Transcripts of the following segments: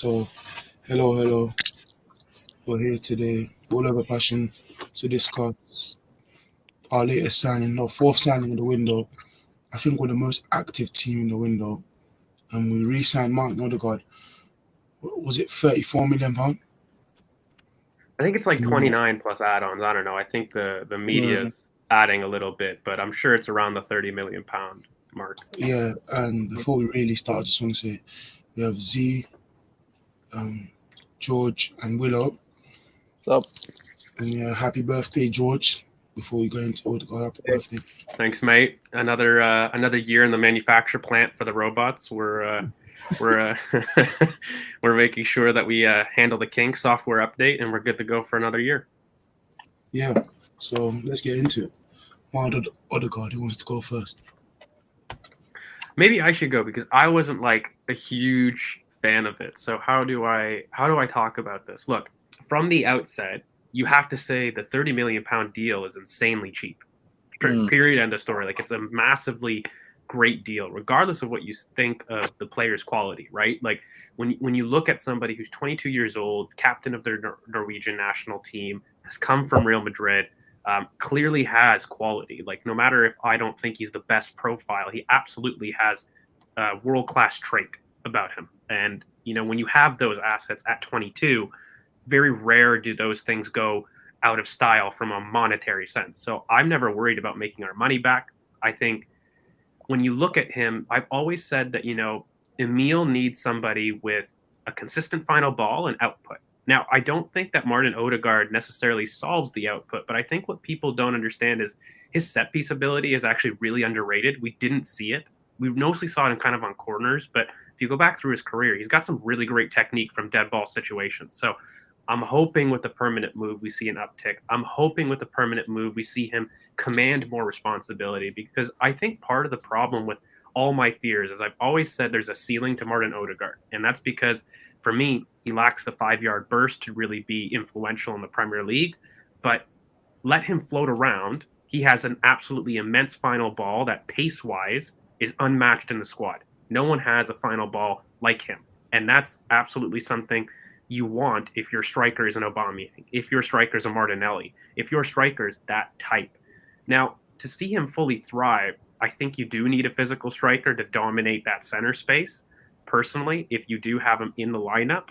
So, hello. We're here today, all over passion, to discuss our latest signing, our fourth signing in the window. I think we're the most active team in the window, and we re-signed Martin Odegaard. Was it £34 million? I think it's like Yeah. 29 plus add-ons. I don't know. I think the Yeah. media's adding a little bit, but I'm sure it's around the 30 million pound mark. Yeah, and before we really start, I just want to say we have Z, um, George, and Willow. So, And yeah, happy birthday, George. Before we go into Odegaard, happy birthday. Thanks, mate. Another year in the manufacture plant for the robots. We're we're making sure that we handle the kink software update, and we're good to go for another year. Yeah, so let's get into it. Martin Odegaard, who wants to go first? Maybe I should go because I wasn't like a huge fan of it. So how do I talk about this? Look, from the outset, you have to say the 30 million pound deal is insanely cheap. Period. End of story. Like, it's a massively great deal, regardless of what you think of the player's quality, right? Like, when you look at somebody who's 22 years old, captain of their Norwegian national team, has come from Real Madrid, clearly has quality. Like, no matter if I don't think he's the best profile, he absolutely has a world-class trait about him. And, when you have those assets at 22, very rare do those things go out of style from a monetary sense. So I'm never worried about making our money back. I think when you look at him, I've always said that, Emil needs somebody with a consistent final ball and output. Now, I don't think that Martin Ødegaard necessarily solves the output, but I think what people don't understand is his set piece ability is actually really underrated. We didn't see it. We mostly saw it in kind of on corners, but if you go back through his career, he's got some really great technique from dead ball situations. So I'm hoping with the permanent move we see an uptick. I'm hoping with the permanent move we see him command more responsibility, because I think part of the problem with all my fears is I've always said there's a ceiling to Martin Ødegaard, and that's because for me he lacks the 5-yard burst to really be influential in the Premier League. But let him float around. He has an absolutely immense final ball that pace-wise is unmatched in the squad. No one has a final ball like him, and that's absolutely something you want if your striker is an Aubameyang, if your striker is a Martinelli, if your striker is that type. Now, to see him fully thrive, I think you do need a physical striker to dominate that center space. Personally, if you do have him in the lineup,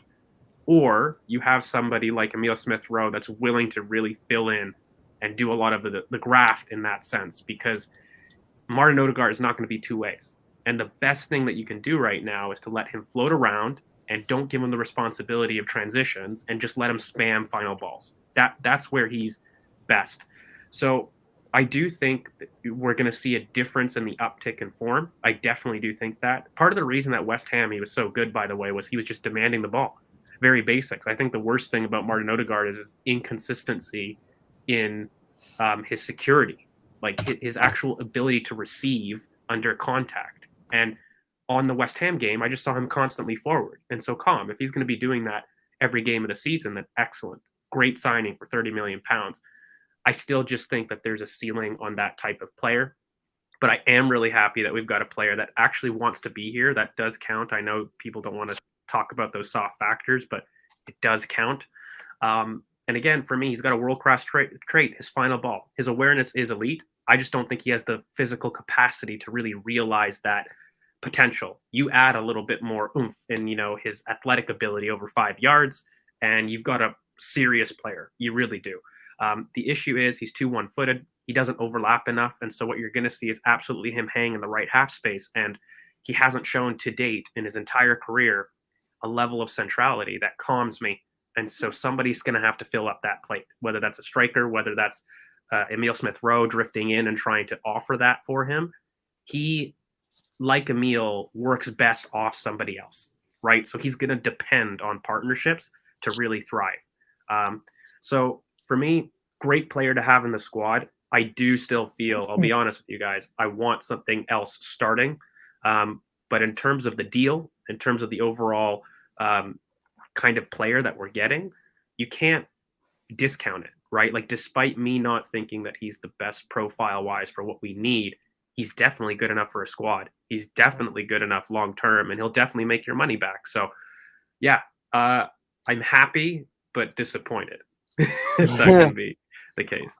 or you have somebody like Emil Smith-Rowe that's willing to really fill in and do a lot of the graft in that sense, because Martin Ødegaard is not going to be two ways. And the best thing that you can do right now is to let him float around and don't give him the responsibility of transitions and just let him spam final balls. That's where he's best. So I do think that we're going to see a difference in the uptick in form. I definitely do think that. Part of the reason that West Ham, he was so good, by the way, was he was just demanding the ball. Very basics. I think the worst thing about Martin Ødegaard is his inconsistency in his security, like his actual ability to receive under contact. And on the West Ham game, I just saw him constantly forward. And so calm. If he's going to be doing that every game of the season, then excellent. Great signing for 30 million pounds. I still just think that there's a ceiling on that type of player. But I am really happy that we've got a player that actually wants to be here. That does count. I know people don't want to talk about those soft factors, but it does count. And again, for me, he's got a world-class trait, his final ball. His awareness is elite. I just don't think he has the physical capacity to really realize that potential. You add a little bit more oomph in, his athletic ability over 5 yards, and you've got a serious player. You really do. The issue is he's too one-footed. He doesn't overlap enough, and so what you're going to see is absolutely him hang in the right half space, and he hasn't shown to date in his entire career a level of centrality that calms me. And so somebody's going to have to fill up that plate, whether that's a striker, whether that's Emil Smith-Rowe drifting in and trying to offer that for him. He, like Emil, works best off somebody else, right? So he's going to depend on partnerships to really thrive. So for me, great player to have in the squad. I do still feel, I'll be honest with you guys, I want something else starting. But in terms of the deal, in terms of the overall kind of player that we're getting, you can't discount it, right? Like, despite me not thinking that he's the best profile-wise for what we need, he's definitely good enough for a squad. He's definitely good enough long-term, and he'll definitely make your money back. So, yeah, I'm happy but disappointed. If that can be the case.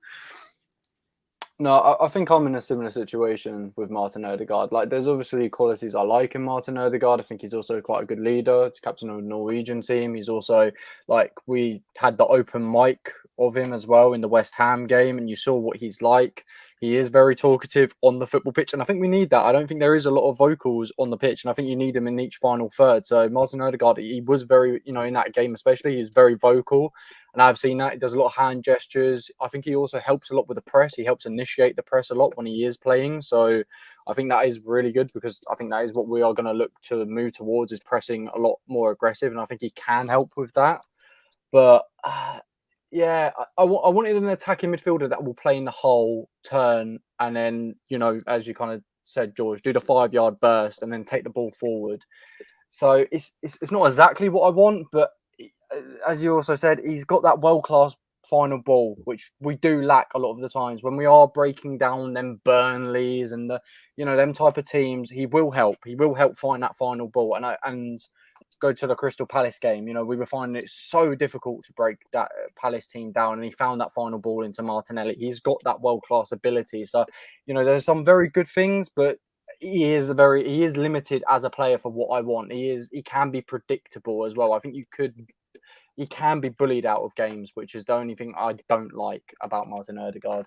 No, I think I'm in a similar situation with Martin Ødegaard. Like, there's obviously qualities I like in Martin Ødegaard. I think he's also quite a good leader. He's captain of the Norwegian team. He's also, like, we had the open mic of him as well in the West Ham game, and you saw what he's like. He is very talkative on the football pitch, and I think we need that. I don't think there is a lot of vocals on the pitch, and I think you need them in each final third. So Martin Ødegaard, he was very, in that game especially, he's very vocal. And I've seen that. He does a lot of hand gestures. I think he also helps a lot with the press. He helps initiate the press a lot when he is playing. So I think that is really good, because I think that is what we are going to look to move towards, is pressing a lot more aggressive. And I think he can help with that. But yeah, I wanted an attacking midfielder that will play in the whole turn. And then, as you kind of said, George, do the 5-yard burst and then take the ball forward. So it's not exactly what I want, but as you also said, he's got that world-class final ball, which we do lack a lot of the times when we are breaking down them Burnleys and them type of teams. He will help. He will help find that final ball. And go to the Crystal Palace game. We were finding it so difficult to break that Palace team down, and he found that final ball into Martinelli. He's got that world-class ability. So, there's some very good things, but he is limited as a player for what I want. He can be predictable as well. I think he can be bullied out of games, which is the only thing I don't like about Martin Ødegaard.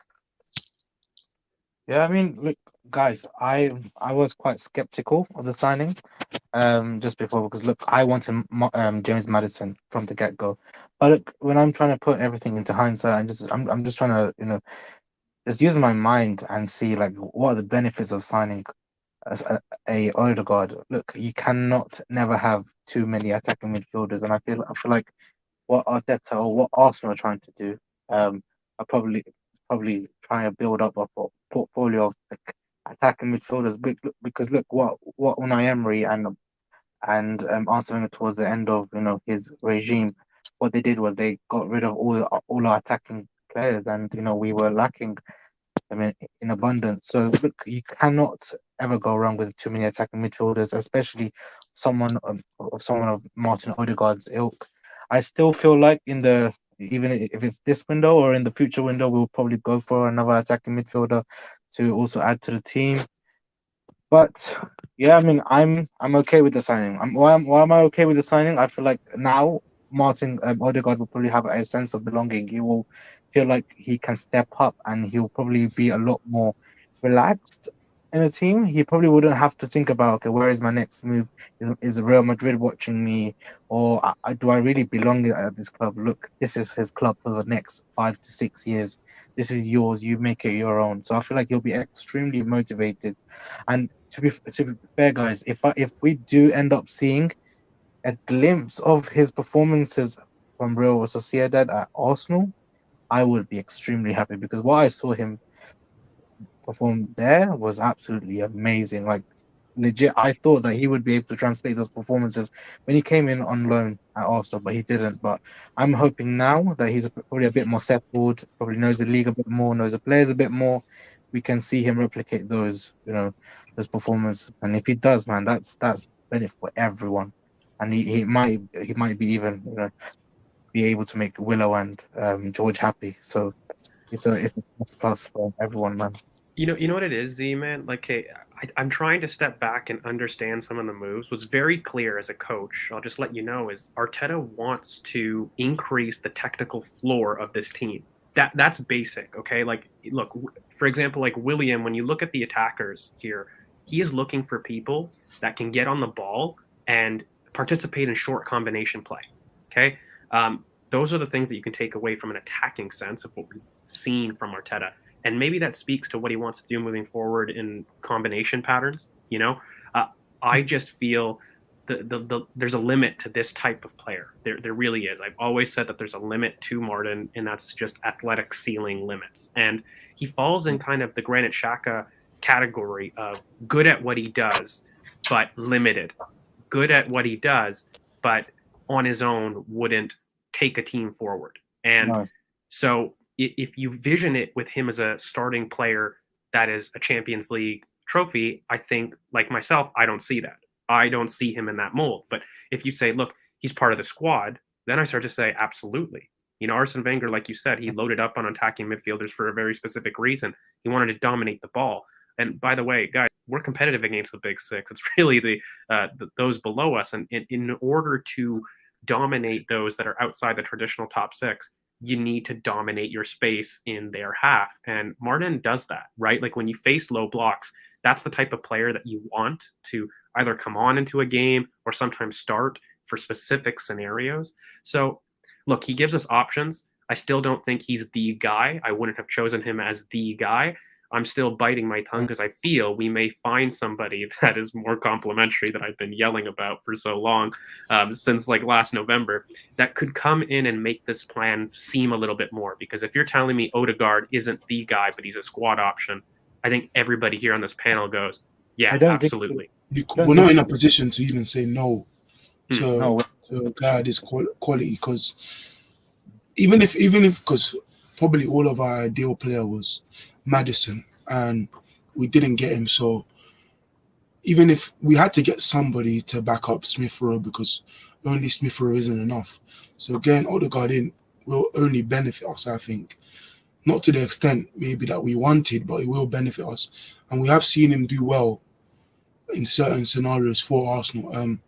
Yeah, I mean, look, guys, I was quite skeptical of the signing just before, because look, I wanted James Maddison from the get-go. But look, when I'm trying to put everything into hindsight, I'm just trying to, just use my mind and see, like, what are the benefits of signing a Odegaard. Look, you cannot never have too many attacking midfielders, and I feel like what Arteta or what Arsenal are trying to do, are probably trying to build up a portfolio of attacking midfielders. Because look, what Unai Emery and Arsene Wenger towards the end of his regime, what they did was they got rid of all our attacking players, and we were lacking, I mean, in abundance. So look, you cannot ever go wrong with too many attacking midfielders, especially someone of Martin Odegaard's ilk. I still feel like even if it's this window or in the future window, we'll probably go for another attacking midfielder to also add to the team. But yeah, I mean, I'm okay with the signing. Why am I okay with the signing? I feel like now Martin Odegaard will probably have a sense of belonging. He will feel like he can step up, and he'll probably be a lot more relaxed in a team. He probably wouldn't have to think about, okay, where is my next move? Is Real Madrid watching me, or do I really belong at this club? Look, this is his club for the next 5 to 6 years. This is yours. You make it your own. So I feel like he'll be extremely motivated. And to be fair, guys, if we do end up seeing a glimpse of his performances from Real Sociedad at Arsenal, I would be extremely happy, because what I saw him perform there was absolutely amazing. Like, legit, I thought that he would be able to translate those performances when he came in on loan at Arsenal, but he didn't. But I'm hoping now that he's probably a bit more settled, probably knows the league a bit more, knows the players a bit more, we can see him replicate those performances. And if he does, man, that's benefit for everyone. And he might be even be able to make Willow and George happy. So it's a plus for everyone, man. You know what it is, Z, man? Like, hey, I'm trying to step back and understand some of the moves. What's very clear as a coach, I'll just let you know, is Arteta wants to increase the technical floor of this team. That's basic, okay? Like, look, for example, like William, when you look at the attackers here, he is looking for people that can get on the ball and participate in short combination play, okay? Those are the things that you can take away from an attacking sense of what we've seen from Arteta. And maybe that speaks to what he wants to do moving forward in combination patterns. I just feel there's a limit to this type of player. There really is. I've always said that there's a limit to Martin, and that's just athletic ceiling limits. And he falls in kind of the Granit Xhaka category of good at what he does, but limited. Good at what he does, but on his own wouldn't take a team forward. And so if you vision it with him as a starting player that is a Champions League trophy, I think, like myself, I don't see that. I don't see him in that mold. But if you say, look, he's part of the squad, then I start to say, absolutely. You know, Arsene Wenger, like you said, he loaded up on attacking midfielders for a very specific reason. He wanted to dominate the ball. And by the way, guys, we're competitive against the big six. It's really those below us. And in order to dominate those that are outside the traditional top six, you need to dominate your space in their half. And Martin does that, right? Like when you face low blocks, that's the type of player that you want to either come on into a game or sometimes start for specific scenarios. So look, he gives us options. I still don't think he's the guy. I wouldn't have chosen him as the guy. I'm still biting my tongue because I feel we may find somebody that is more complimentary that I've been yelling about for so long, since like last November, that could come in and make this plan seem a little bit more. Because if you're telling me Odegaard isn't the guy, but he's a squad option, I think everybody here on this panel goes, yeah, absolutely. We're not in a position to even say no to No, a guy this quality, because even if because probably all of our ideal player was Maddison and we didn't get him, so even if we had to get somebody to back up Smith Rowe, because only Smith Rowe isn't enough, so getting Odegaard in will only benefit us, I think. Not to the extent maybe that we wanted, but it will benefit us, and we have seen him do well in certain scenarios for Arsenal.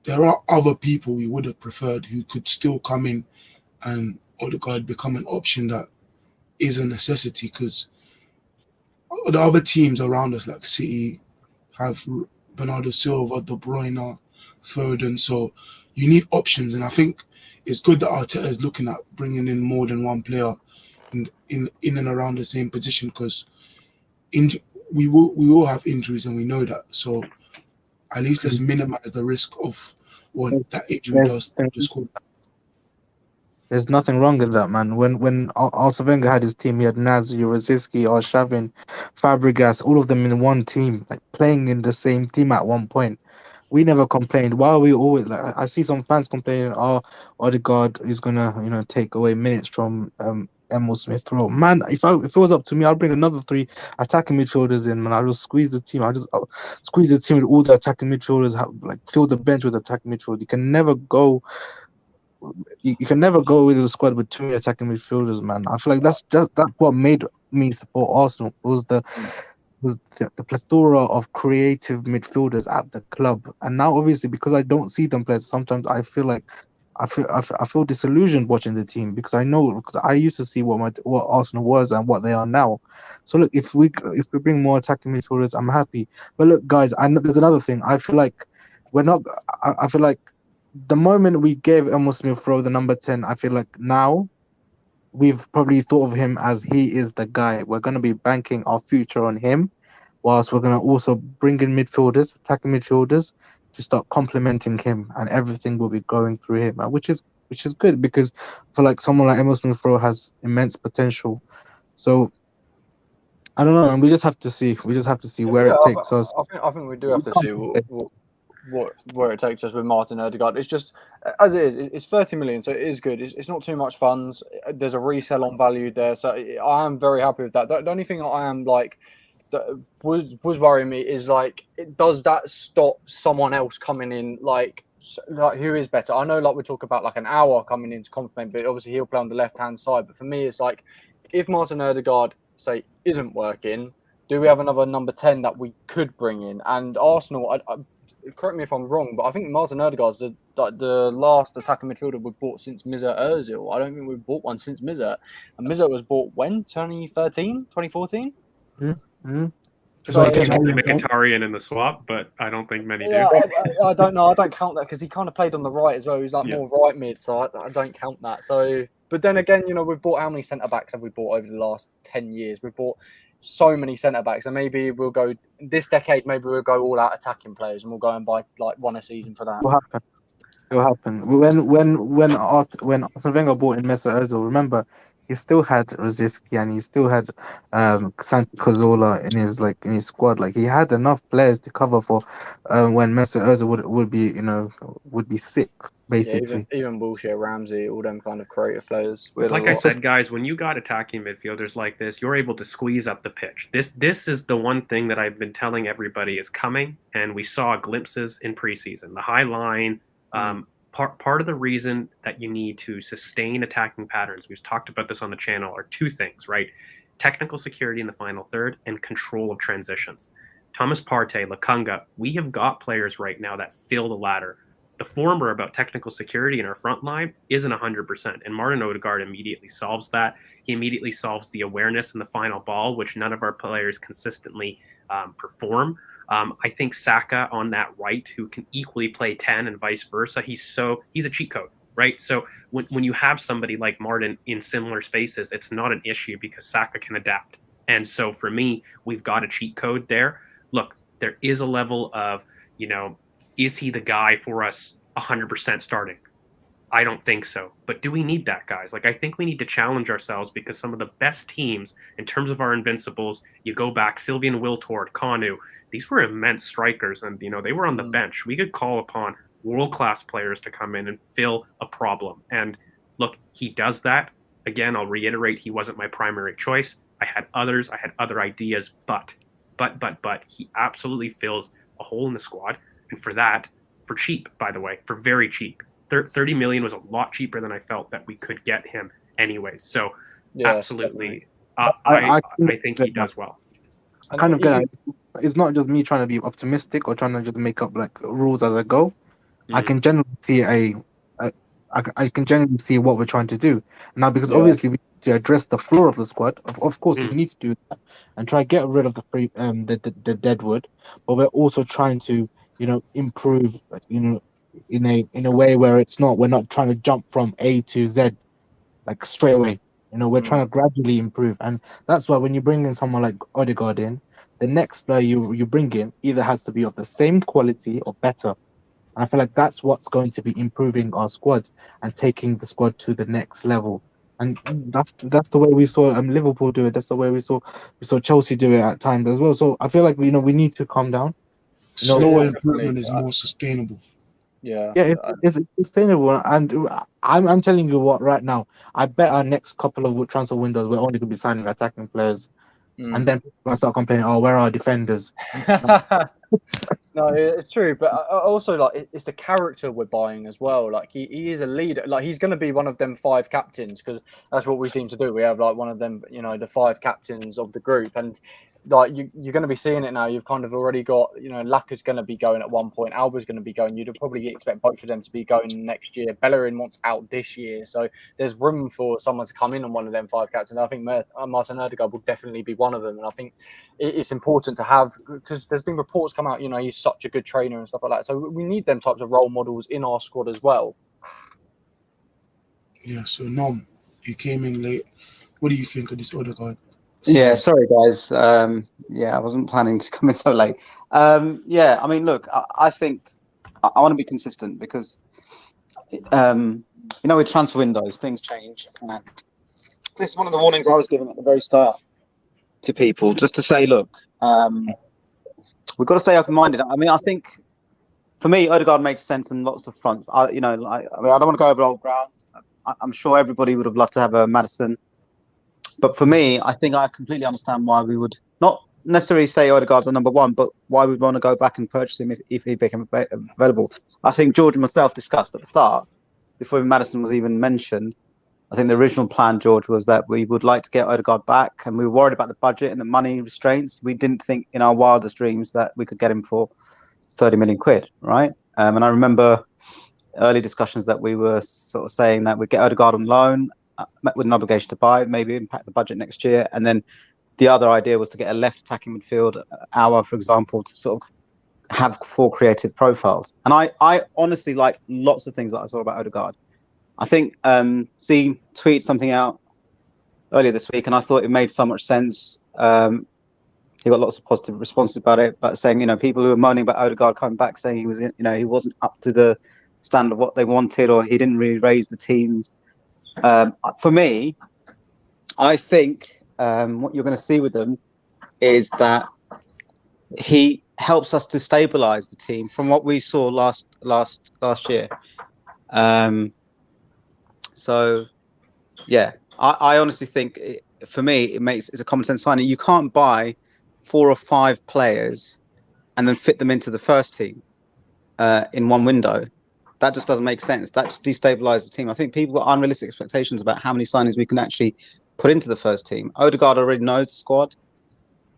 There are other people we would have preferred who could still come in and Odegaard become an option that is a necessity, because the other teams around us, like City, have Bernardo Silva, De Bruyne, Foden. So you need options, and I think it's good that Arteta is looking at bringing in more than one player in and around the same position, because we will have injuries, and we know that. So at least let's minimize the risk of what that injury does to the squad. there's nothing wrong with that, man. When Arsene Wenger had his team, he had Naz, Rosicky, Arshavin, Fabregas, all of them in one team, like playing in the same team at one point. We never complained. Why are we always like? I see some fans complaining, "Oh, Odegaard is gonna, take away minutes from Emil Smith Rowe." Man, if it was up to me, I'd bring another 3 attacking midfielders in. Man, I'll just squeeze the team. I'll squeeze the team with all the attacking midfielders. Fill the bench with attacking midfielders. You can never go with the squad with 2 attacking midfielders, man. I feel like that's what made me support Arsenal. Was the plethora of creative midfielders at the club, and now obviously because I don't see them play, sometimes I feel like I feel disillusioned watching the team, because I used to see what Arsenal was and what they are now. So look, if we bring more attacking midfielders, I'm happy. But look, guys, I know there's another thing. I feel like I feel like the moment we gave Emil Smith Rowe the number 10, I feel like now we've probably thought of him as he is the guy. We're going to be banking our future on him, whilst we're going to also bring in midfielders, attacking midfielders, to start complementing him, and everything will be going through him, which is good, because I feel like someone like Emil Smith Rowe has immense potential. So I don't know, and we just have to see. Where it takes us. I think we do have to see where it takes us with Martin Ødegaard. It's just, as it is, it's 30 million, so it is good. It's not too much funds. There's a resell on value there, so I am very happy with that. The only thing I am like that was worrying me is like, does that stop someone else coming in like who is better? I know like we talk about like an hour coming in to complement, but obviously he'll play on the left hand side. But for me, it's like, if Martin Ødegaard say isn't working, do we have another number 10 that we could bring in? And Arsenal, correct me if I'm wrong, but I think Martin Ødegaard's the last attacking midfielder we've bought since Mesut Ozil. I don't think we've bought one since Mesut. And Mesut was bought when? 2013? 2014? Mm-hmm. So I think Mkhitaryan in the swap, but I don't think many do. I don't know. I don't count that because he kind of played on the right as well. He's like more right mid, so I don't count that. So, but then again, we've bought, how many centre backs have we bought over the last 10 years? We've bought so many centre backs, and maybe we'll go this decade. Maybe we'll go all out attacking players, and we'll go and buy like one a season for that. It will happen. When Arsene Wenger bought in Mesut Ozil, remember, he still had Rosicky and he still had Santi Cazorla in his squad. Like, he had enough players to cover for when Mesut Ozil would be sick, basically. Yeah, even Bullshit, Ramsey, all them kind of creative players. Like I said, guys, when you got attacking midfielders like this, you're able to squeeze up the pitch. This is the one thing that I've been telling everybody is coming, and we saw glimpses in preseason. The high line, part of the reason that you need to sustain attacking patterns, we've talked about this on the channel, are two things, right? Technical security in the final third and control of transitions. Thomas Partey, Lakunga, we have got players right now that fill the latter. The former about technical security in our front line isn't 100%, and Martin Ødegaard immediately solves that. He immediately solves the awareness in the final ball, which none of our players consistently perform. I think Saka on that right, who can equally play 10 and vice versa, he's a cheat code, right? So when you have somebody like Martin in similar spaces, it's not an issue because Saka can adapt. And so for me, we've got a cheat code there. Look, there is a level of, is he the guy for us 100% starting? I don't think so. But do we need that, guys? Like, I think we need to challenge ourselves because some of the best teams in terms of our invincibles, you go back, Sylvian Wiltord, Kanu, these were immense strikers and, they were on the bench. We could call upon world-class players to come in and fill a problem. And look, he does that. Again, I'll reiterate, he wasn't my primary choice. I had others. I had other ideas, but he absolutely fills a hole in the squad. And for that, for cheap, by the way, for very cheap, 30 million was a lot cheaper than I felt that we could get him anyway. So absolutely, I think he does well. I kind of get it. It's not just me trying to be optimistic or trying to just make up like rules as I go. I can generally see I can generally see what we're trying to do now, because obviously we need to address the floor of the squad. Of course, we need to do that and try to get rid of the deadwood, but we're also trying to improve in a way where we're not trying to jump from A to Z like straight away. We're trying to gradually improve, and that's why when you bring in someone like Odegaard in, the next player you bring in either has to be of the same quality or better. And I feel like that's what's going to be improving our squad and taking the squad to the next level. And that's the way we saw Liverpool do it. That's the way we saw Chelsea do it at times as well. So I feel like we need to calm down. Slower improvement is more sustainable. It's sustainable. And I'm telling you what, right now, I bet our next couple of transfer windows we're only going to be signing attacking players, and then people are gonna start complaining, "Oh, where are our defenders?" No, it's true, but also like it's the character we're buying as well. Like he is a leader. Like he's going to be one of them 5 captains, because that's what we seem to do. We have like one of them, the 5 captains of the group, and like you're going to be seeing it now. You've kind of already got, Laka's going to be going at one point. Alba's going to be going. You'd probably expect both of them to be going next year. Bellerin wants out this year, so there's room for someone to come in on one of them 5 captains. I think Martin Ødegaard will definitely be one of them, and I think it's important to have, because there's been reports come out. He's such a good trainer and stuff like that. So we need them types of role models in our squad as well. Yeah. So Nom, you came in late. What do you think of this Odegaard? Yeah, sorry guys. I wasn't planning to come in so late. I mean, look, I think I want to be consistent because, with transfer windows, things change. And this is one of the warnings I was given at the very start to people, just to say, look, we've got to stay open-minded. I mean, I think for me, Odegaard makes sense on lots of fronts. I don't want to go over old ground. I'm sure everybody would have loved to have a Maddison. But for me, I think I completely understand why we would not necessarily say Odegaard's the number 1, but why we'd want to go back and purchase him if he became available. I think George and myself discussed at the start, before Maddison was even mentioned. I think the original plan, George, was that we would like to get Odegaard back, and we were worried about the budget and the money restraints. We didn't think in our wildest dreams that we could get him for 30 million quid, right? And I remember early discussions that we were sort of saying that we'd get Odegaard on loan, with an obligation to buy, maybe impact the budget next year. And then the other idea was to get a left attacking midfield, for example, to sort of have 4 creative profiles. And I honestly liked lots of things that I saw about Odegaard. I think C tweeted something out earlier this week, and I thought it made so much sense. He got lots of positive responses about it, but saying, people who were moaning about Odegaard coming back, saying he was, he wasn't up to the standard of what they wanted, or he didn't really raise the teams. For me, I think what you're going to see with them is that he helps us to stabilize the team from what we saw last year. I honestly think for me it's a common sense signing. You can't buy 4 or 5 players and then fit them into the first team in one window. That just doesn't make sense. That just destabilizes the team. I think people got unrealistic expectations about how many signings we can actually put into the first team. Odegaard already knows the squad.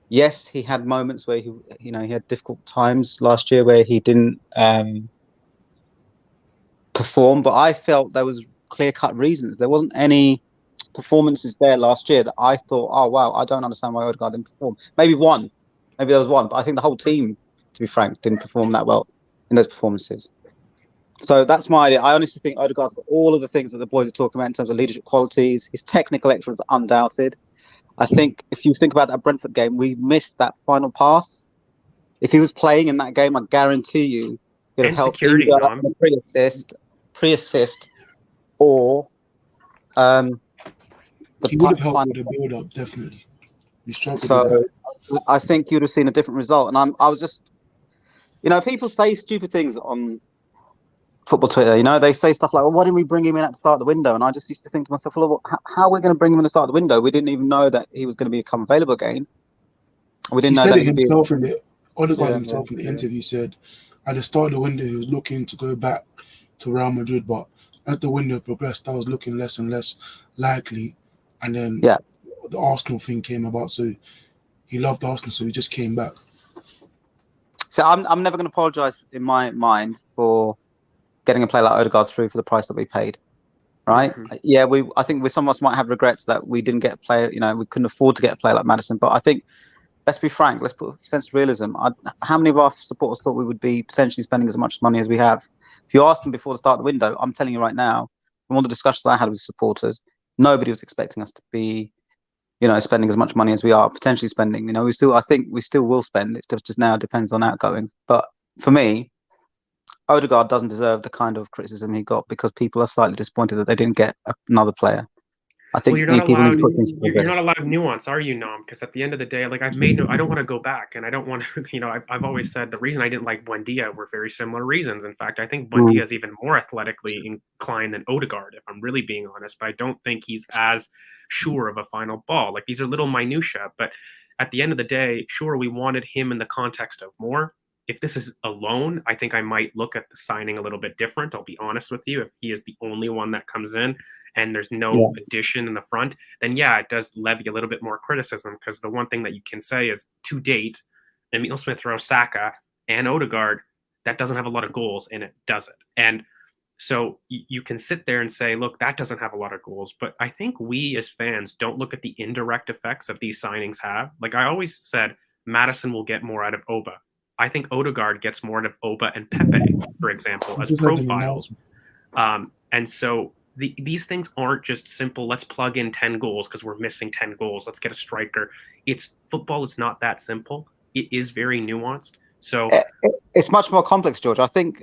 Yes, he had moments where he had difficult times last year where he didn't perform, but I felt there was clear-cut reasons. There wasn't any performances there last year that I thought, oh wow, I don't understand why Odegaard didn't perform. Maybe there was one, but I think the whole team, to be frank, didn't perform that well in those performances. So that's my idea. I honestly think Odegaard's got all of the things that the boys are talking about in terms of leadership qualities. His technical excellence is undoubted. I think if you think about that Brentford game, we missed that final pass. If he was playing in that game, I guarantee you he'd have helped either a pre-assist, or he would have helped with the build-up, definitely. We struggled so with that. I think you'd have seen a different result. And I was just, people say stupid things on football Twitter. They say stuff like, well, why didn't we bring him in at the start of the window? And I just used to think to myself, well, how are we going to bring him in at the start of the window? We didn't even know that he was going to become available again. We didn't know that Odegaard himself in the interview said at the start of the window he was looking to go back to Real Madrid, but as the window progressed, that was looking less and less likely. And then the Arsenal thing came about, so he loved Arsenal, so he just came back. So I'm never going to apologise in my mind for getting a player like Ødegaard through for the price that we paid, right? Mm-hmm. Yeah, I think some of us might have regrets that we didn't get a player. We couldn't afford to get a player like Maddison. But I think, let's be frank, let's put a sense of realism. How many of our supporters thought we would be potentially spending as much money as we have? If you asked them before the start of the window, I'm telling you right now, from all the discussions I had with supporters, nobody was expecting us to be, spending as much money as we are potentially spending. I think we still will spend. It just now depends on outgoings. But for me, Odegaard doesn't deserve the kind of criticism he got because people are slightly disappointed that they didn't get another player. I think you're not allowed nuance, are you, Nom? Because at the end of the day, like I don't want to go back, and I don't want to. I've always said the reason I didn't like Buendia were very similar reasons. In fact, I think Buendia is even more athletically inclined than Odegaard, if I'm really being honest. But I don't think he's as sure of a final ball. Like these are little minutia, but at the end of the day, sure, we wanted him in the context of more. If this is a loan, I think I might look at the signing a little bit different. I'll be honest with you. If he is the only one that comes in and there's no addition in the front, then it does levy a little bit more criticism, because the one thing that you can say is, to date, Emile Smith-Rowe, Saka, and Ødegaard, that doesn't have a lot of goals in it, does it? And so you can sit there and say, look, that doesn't have a lot of goals. But I think we as fans don't look at the indirect effects that these signings have. Like I always said, Maddison will get more out of Oba. I think Ødegaard gets more out of Oba and Pepe, for example, as profiles. And so these things aren't just simple, let's plug in 10 goals because we're missing 10 goals. Let's get a striker. Football is not that simple. It is very nuanced. So it's much more complex, George. I think,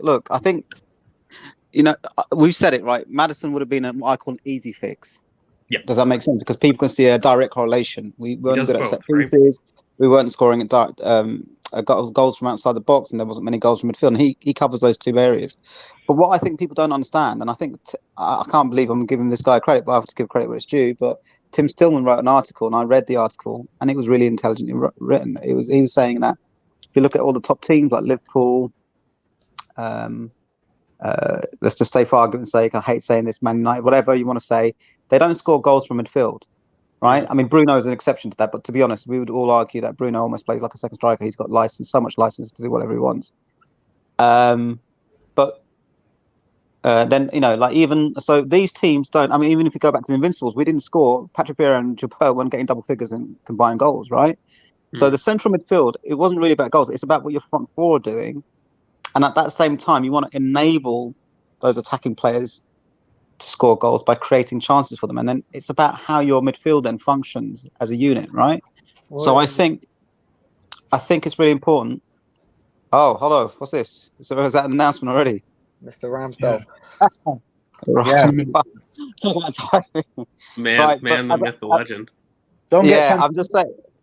we've said it, right? Maddison would have been what I call an easy fix. Yeah. Does that make sense? Because people can see a direct correlation. We weren't good at set pieces. Right? We weren't scoring at goals from outside the box, and there wasn't many goals from midfield. And he covers those two areas. But what I think people don't understand, and I think I can't believe I'm giving this guy credit, but I have to give credit where it's due. But Tim Stillman wrote an article, and I read the article, and it was really intelligently written. He was saying that if you look at all the top teams like Liverpool, let's just say for argument's sake, I hate saying this, Man United, whatever you want to say, they don't score goals from midfield. Right, I mean Bruno is an exception to that, but to be honest, we would all argue that Bruno almost plays like a second striker. He's got so much license to do whatever he wants. But then even so, these teams don't. I mean, even if you go back to the Invincibles, we didn't score. Patrick Vieira and Gilbert weren't getting double figures in combined goals, right? So the central midfield, it wasn't really about goals. It's about what your front four are doing, and at that same time, you want to enable those attacking players to score goals by creating chances for them, and then it's about how your midfield then functions as a unit, right? Well, so I think it's really important. Oh, hello, what's this? So is that an announcement already? Mr. Ramsdale. Right. Man, the myth, the legend.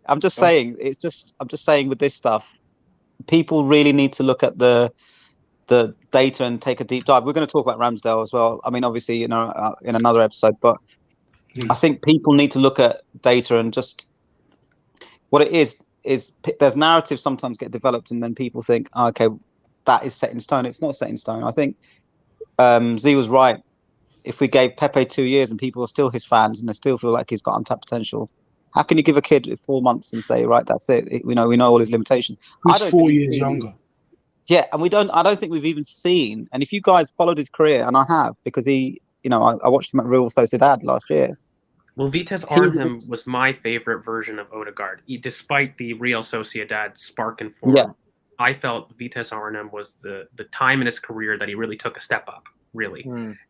I'm just saying with this stuff, people really need to look at the data and take a deep dive. We're going to talk about Ramsdale as well. I mean, obviously, in another episode, but I think people need to look at data and just what it is there's narratives sometimes get developed and then people think, okay, that is set in stone. It's not set in stone. I think Z was right. If we gave Pepe 2 years and people are still his fans and they still feel like he's got untapped potential, how can you give a kid 4 months and say, right, that's it? We know all his limitations. Who's 4 years younger? Yeah, and I don't think we've even seen. And if you guys followed his career, and I have, because I watched him at Real Sociedad last year. Well, Vitesse Arnhem was my favorite version of Odegaard. Despite the Real Sociedad spark and form, Yeah. I felt Vitesse Arnhem was the time in his career that he really took a step up, really.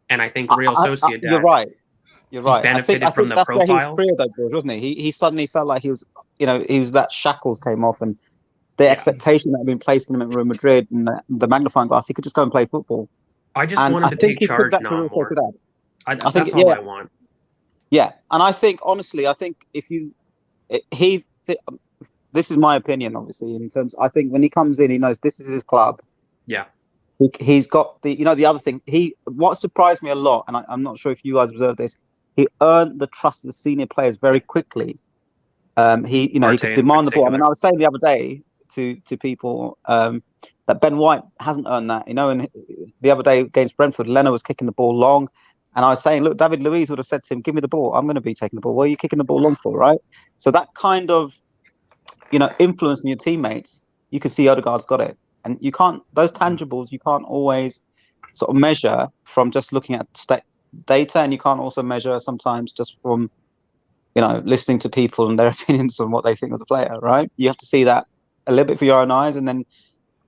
And I think Real Sociedad. You're right. You're right. I think from that's profiles. where his career, though, George, wasn't he? He suddenly felt like he was that shackles came off, and the expectation that had been placed on him at Real Madrid and the magnifying glass, he could just go and play football. I just wanted to take charge now more. That's all I want. Yeah, and I think honestly, if this is my opinion, obviously, in terms. I think when he comes in, he knows this is his club. Yeah. He's got the other thing. What surprised me a lot, and I'm not sure if you guys observed this. He earned the trust of the senior players very quickly. He could demand the ball. I mean, I was saying the other day to people that Ben White hasn't earned that. And the other day against Brentford, Leno was kicking the ball long, and I was saying, look, David Luiz would have said to him, "Give me the ball. I'm going to be taking the ball. What are you kicking the ball long for?" Right? So that kind of influence on your teammates, you can see Odegaard's got it. And you can't, those tangibles, you can't always sort of measure from just looking at data, and you can't also measure sometimes just from, listening to people and their opinions on what they think of the player, right? You have to see that a little bit for your own eyes, and then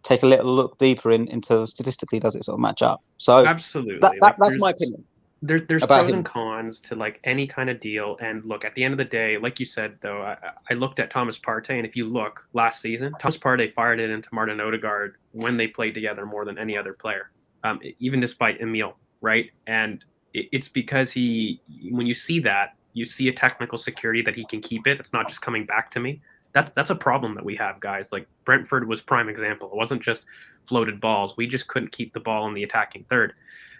take a little look deeper into statistically, does it sort of match up? So absolutely, that's my opinion. There's pros and cons to like any kind of deal, and look, at the end of the day, like you said, though, I looked at Thomas Partey, and if you look last season, Thomas Partey fired it into Martin Ødegaard when they played together more than any other player, even despite Emile, right? And it's because when you see that, you see a technical security that he can keep it. It's not just coming back to me. That's a problem that we have, guys. Like Brentford was prime example. It wasn't just floated balls. We just couldn't keep the ball in the attacking third.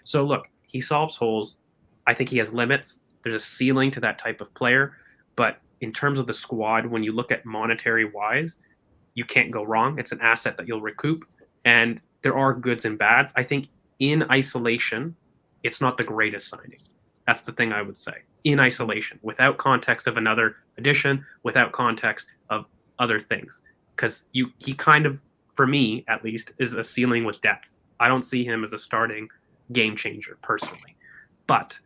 So look, he solves holes. I think he has limits. There's a ceiling to that type of player. But in terms of the squad, when you look at monetary wise, you can't go wrong. It's an asset that you'll recoup. And there are goods and bads. I think in isolation, it's not the greatest signing. That's the thing I would say. In isolation, without context of another addition, without context of other things. Because he kind of, for me at least, is a ceiling with depth. I don't see him as a starting game changer personally. But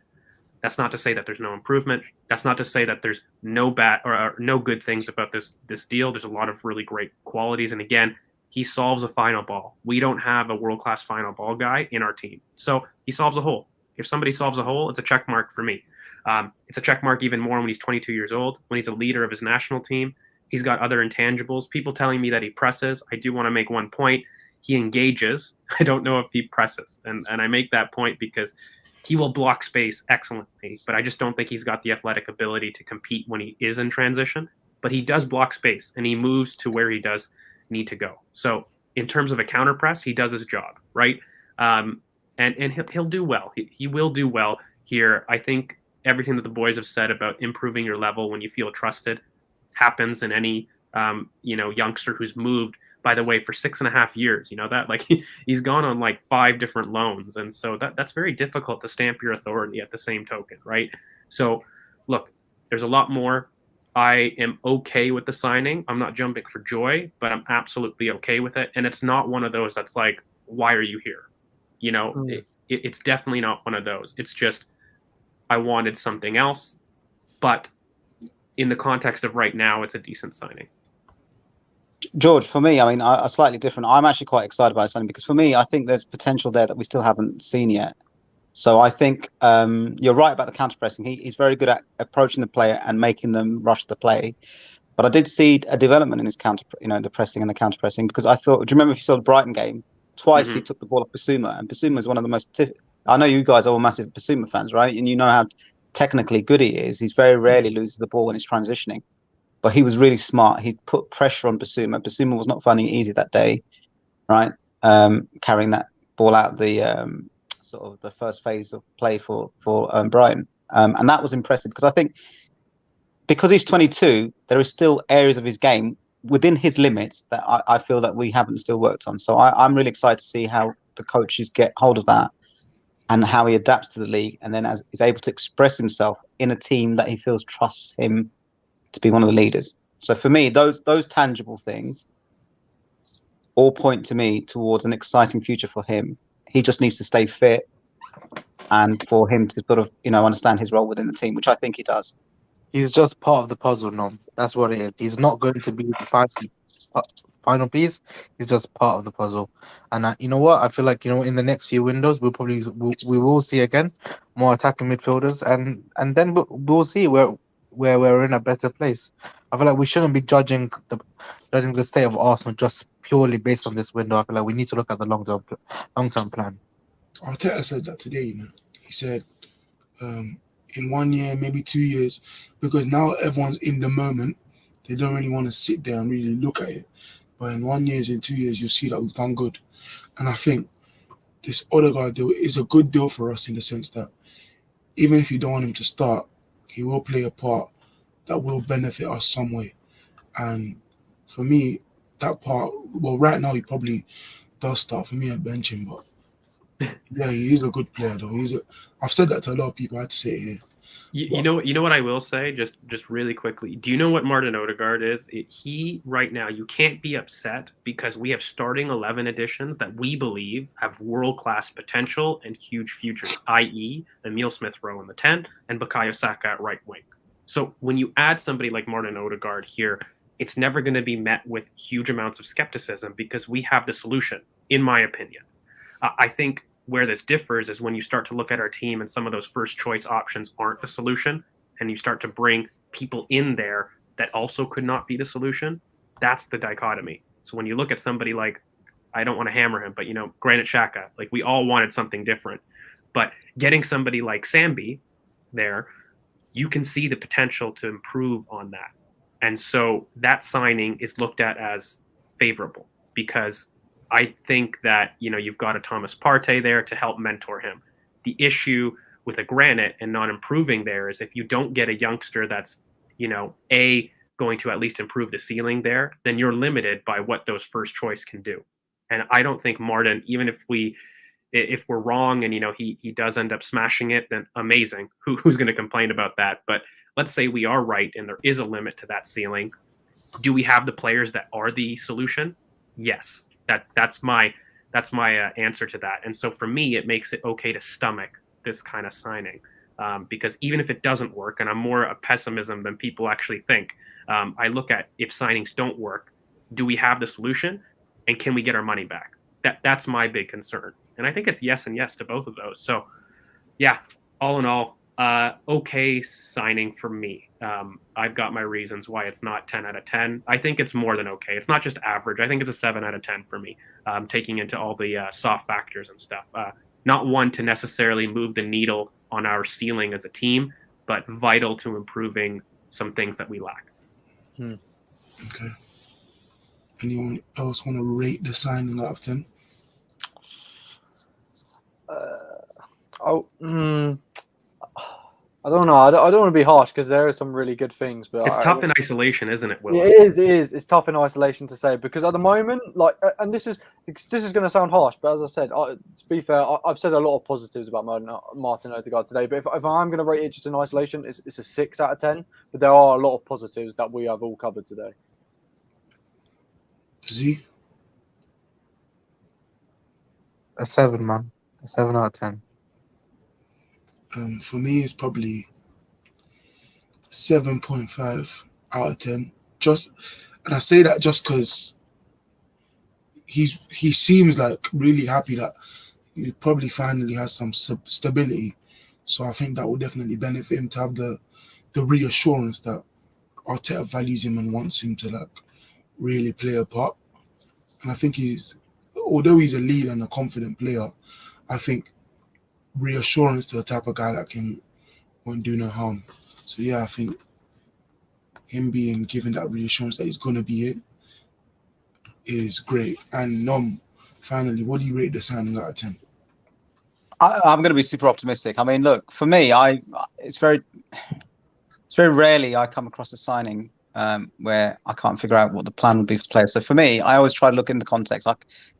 that's not to say that there's no improvement. That's not to say that there's no bad or no good things about this deal. There's a lot of really great qualities. And again, he solves a final ball. We don't have a world-class final ball guy in our team. So he solves a hole. If somebody solves a hole, it's a check mark for me. It's a check mark even more when he's 22 years old, when he's a leader of his national team. He's got other intangibles. People telling me that he presses. I do want to make one point. He engages. I don't know if he presses. And I make that point because he will block space excellently, but I just don't think he's got the athletic ability to compete when he is in transition. But he does block space, and he moves to where he does need to go. So in terms of a counter press, he does his job, right? And he'll do well. He will do well here. I think everything that the boys have said about improving your level when you feel trusted happens in any youngster who's moved, by the way, for 6.5 years. You know that? Like he's gone on like 5 different loans. And so that's very difficult to stamp your authority at the same token, right? So look, there's a lot more. I am okay with the signing. I'm not jumping for joy, but I'm absolutely okay with it. And it's not one of those that's like, why are you here? It's definitely not one of those. It's just, I wanted something else. But in the context of right now, it's a decent signing. George, for me, I mean, I'm slightly different. I'm actually quite excited by something because for me, I think there's potential there that we still haven't seen yet. So I think you're right about the counter pressing. He's very good at approaching the player and making them rush the play. But I did see a development in his counter, the pressing and the counter pressing, because I thought, do you remember if you saw the Brighton game? Twice he took the ball off Basuma, and Basuma is one of the most. I know you guys are all massive Basuma fans, right? And you know how technically good he is. He's very rarely loses the ball when he's transitioning. But he was really smart. He put pressure on Basuma. Basuma was not finding it easy that day, right? Carrying that ball out the sort of the first phase of play for Brighton, and that was impressive because I think because he's 22, there is still areas of his game within his limits that I feel that we haven't still worked on. So I'm really excited to see how the coaches get hold of that and how he adapts to the league, and then as is able to express himself in a team that he feels trusts him to be one of the leaders. So for me, those tangible things all point to me towards an exciting future for him. He just needs to stay fit, and for him to sort of understand his role within the team, which I think he does. He's just part of the puzzle now. That's what it is. He's not going to be the final piece. He's just part of the puzzle. And you know what? I feel like in the next few windows, we will see again more attacking midfielders, and then we'll see where we're in a better place. I feel like we shouldn't be judging the state of Arsenal just purely based on this window. I feel like we need to look at the long term plan. Arteta said that today. He said, in 1 year, maybe 2 years, because now everyone's in the moment. They don't really want to sit there and really look at it. But in 1 year, in 2 years, you'll see that we've done good. And I think this Odegaard deal is a good deal for us in the sense that even if you don't want him to start, he will play a part that will benefit us some way. And for me, that part, well, right now he probably does start. For me, I'd bench him, but yeah, he is a good player though. I've said that to a lot of people. I had to say it here. You know what I will say, just really quickly. Do you know what Martin Ødegaard is? He right now, you can't be upset because we have starting 11 additions that we believe have world-class potential and huge futures, i.e. Emile Smith-Rowe in the 10 and Bukayo Saka at right wing. So when you add somebody like Martin Ødegaard here, it's never going to be met with huge amounts of skepticism because we have the solution, in my opinion. I think where this differs is when you start to look at our team and some of those first choice options aren't the solution, and you start to bring people in there that also could not be the solution. That's the dichotomy. So when you look at somebody like, I don't want to hammer him, but Granit Xhaka, like we all wanted something different, but getting somebody like Sambi there, you can see the potential to improve on that. And so that signing is looked at as favorable because I think that, you've got a Thomas Partey there to help mentor him. The issue with a Granite and not improving there is if you don't get a youngster that's, going to at least improve the ceiling there, then you're limited by what those first choice can do. And I don't think Martin, even if we're wrong and, he does end up smashing it, then amazing. Who's going to complain about that? But let's say we are right and there is a limit to that ceiling. Do we have the players that are the solution? Yes. That's my answer to that. And so for me, it makes it okay to stomach this kind of signing because even if it doesn't work, and I'm more a pessimism than people actually think, I look at if signings don't work, do we have the solution and can we get our money back? That's my big concern. And I think it's yes and yes to both of those. So yeah, all in all, okay signing for me. I've got my reasons why it's not 10 out of 10. I think it's more than okay. It's not just average. I think it's a 7 out of 10 for me, taking into all the soft factors and stuff. Not one to necessarily move the needle on our ceiling as a team, but vital to improving some things that we lack. Okay. Anyone else want to rate the signing out of 10? I don't know. I don't want to be harsh because there are some really good things, but it's tough in isolation, isn't it, Will? It is. It's tough in isolation to say because at the moment, and this is going to sound harsh, but as I said, to be fair, I've said a lot of positives about Martin Ødegaard today. But if I'm going to rate it just in isolation, it's a 6 out of 10. But there are a lot of positives that we have all covered today. Z? A 7, man. A 7 out of 10. For me, it's probably 7.5 out of 10. And I say that just because he seems like really happy that he probably finally has some stability. So I think that will definitely benefit him to have the reassurance that Arteta values him and wants him to really play a part. And I think although he's a leader and a confident player, I think reassurance to the type of guy that won't do no harm. So yeah, I think him being given that reassurance that he's gonna be here is great. And finally, what do you rate the signing out of 10? I'm going to be super optimistic. I mean, look, for me, it's very rarely I come across a signing where I can't figure out what the plan would be for the player. So for me, I always try to look in the context.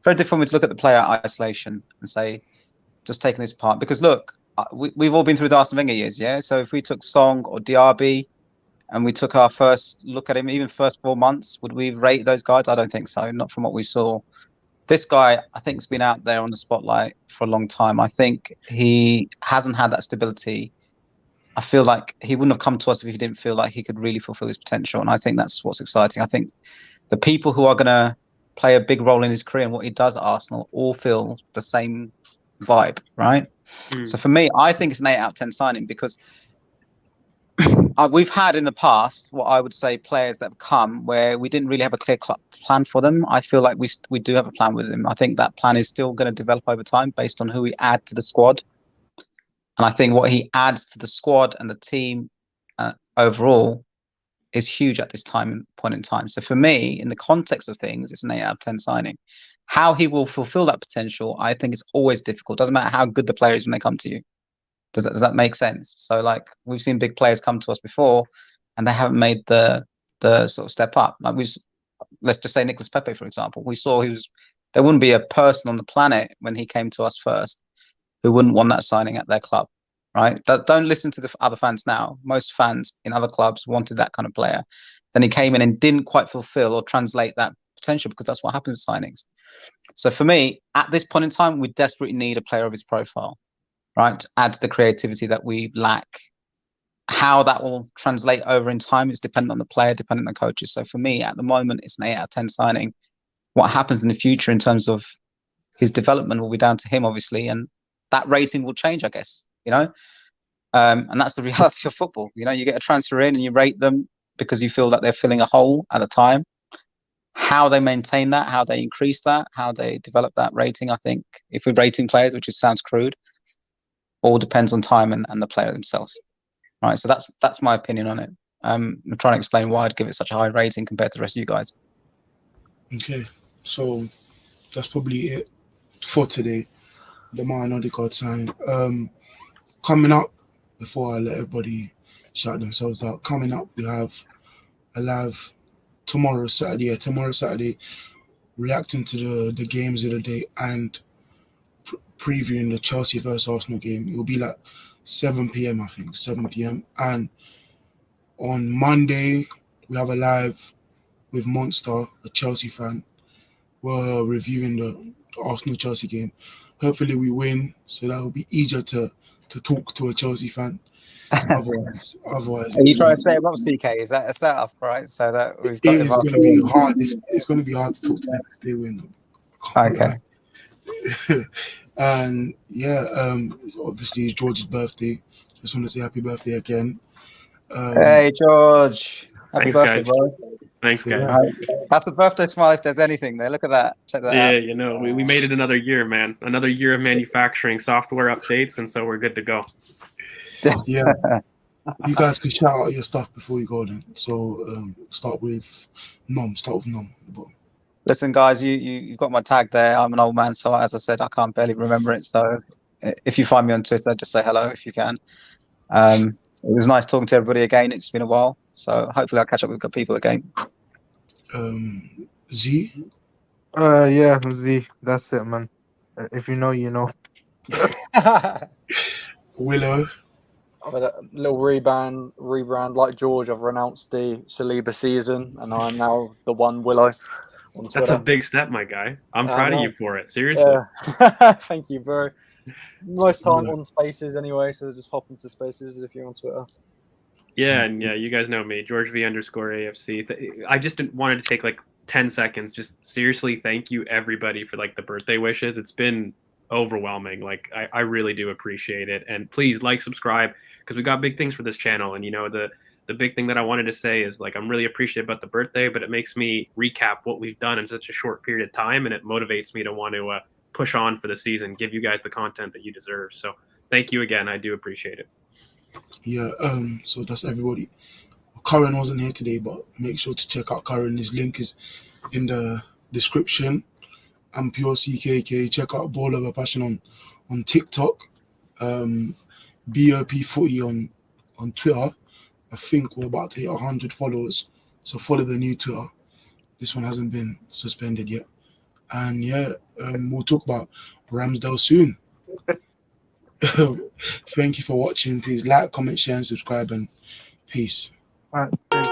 Very different for me to look at the player isolation and say, just taking this apart, because look, we've all been through the Arsene Wenger years, yeah. So if we took Song or Diaby and we took our first look at him, even first 4 months, would we rate those guys? I don't think so. Not from what we saw. This guy, I think, has been out there on the spotlight for a long time. I think he hasn't had that stability. I feel like he wouldn't have come to us if he didn't feel like he could really fulfill his potential. And I think that's what's exciting. I think the people who are going to play a big role in his career and what he does at Arsenal all feel the same vibe, right? So for me, I think it's an 8 out of 10 signing, because we've had in the past what I would say players that have come where we didn't really have a clear plan for them. I feel like we do have a plan with them. I think that plan is still going to develop over time based on who we add to the squad. And I think what he adds to the squad and the team overall is huge at this point in time. So for me, in the context of things, it's an 8 out of 10 signing. How he will fulfill that potential, I think, is always difficult. Doesn't matter how good the player is when they come to you. Does that make sense? So like, we've seen big players come to us before and they haven't made the sort of step up. Like let's just say Nicolas Pepe, for example. We saw there wouldn't be a person on the planet when he came to us first who wouldn't want that signing at their club, right? Don't listen to the other fans now. Most fans in other clubs wanted that kind of player. Then he came in and didn't quite fulfill or translate that potential, because that's what happens with signings. So for me, at this point in time, we desperately need a player of his profile, right? To add to the creativity that we lack. How that will translate over in time is dependent on the player, dependent on the coaches. So for me, at the moment, it's an 8 out of 10 signing. What happens in the future in terms of his development will be down to him, obviously, and that rating will change, I guess, you know? And that's the reality of football. You know, you get a transfer in and you rate them because you feel that they're filling a hole at a time. How they maintain that, how they increase that, how they develop that rating, I think, if we're rating players, which sounds crude, all depends on time and the player themselves. Right, so that's my opinion on it. I'm trying to explain why I'd give it such a high rating compared to the rest of you guys. Okay, so that's probably it for today. The Odegaard signing. Coming up, before I let everybody shout themselves out, coming up we have a live tomorrow Saturday, reacting to the games of the day and previewing the Chelsea versus Arsenal game. It will be like 7 p.m. I think, 7 p.m. And on Monday we have a live with Monster, a Chelsea fan. We're reviewing the Arsenal Chelsea game. Hopefully we win, so that will be easier to talk to a Chelsea fan. Otherwise, Are you trying to set him up, CK? Is that a setup, right? So that we've got him it's going to be hard. It's going to be hard to talk to them if they win. Okay. And yeah, obviously it's George's birthday. Just want to say happy birthday again. Hey George, happy birthday, guys. bro. Thanks, guys. That's a birthday smile if there's anything there. Look at that. Check that out. Yeah, you know, we made it another year, man. Another year of manufacturing software updates, and so we're good to go. Yeah. You guys can shout out your stuff before you go then. So start with Nom. Listen, guys, you got my tag there. I'm an old man, so as I said, I can't barely remember it. So if you find me on Twitter, just say hello if you can. It was nice talking to everybody again. It's been a while, so hopefully I'll catch up with good people again. Z? Yeah, Z. That's it, man. If you know, you know. Willow? A little rebrand like George. I've renounced the Saliba season, and I'm now the one Willow on Twitter. That's a big step, my guy. I'm proud of you for it. Seriously. Yeah. Thank you, bro. Most time on Spaces anyway, so just hop into Spaces if you're on Twitter. Yeah, and yeah, you guys know me, George V_AFC. I just wanted to take like 10 seconds. Just seriously, thank you everybody for like the birthday wishes. It's been overwhelming. Like I really do appreciate it. And please like, subscribe, because we got big things for this channel. And you know, the big thing that I wanted to say is like I'm really appreciative about the birthday, but it makes me recap what we've done in such a short period of time, and it motivates me to want to push on for the season, give you guys the content that you deserve. So thank you again. I do appreciate it. Yeah, so that's everybody. Curran wasn't here today, but make sure to check out Curran. His link is in the description. I'm Pure CKK. Check out Ball Over Passion on TikTok. BoP Footy on Twitter. I think we're about to hit 100 followers. So follow the new Twitter. This one hasn't been suspended yet. And yeah, we'll talk about Ramsdale soon. Thank you for watching. Please like, comment, share, and subscribe, and peace. All right.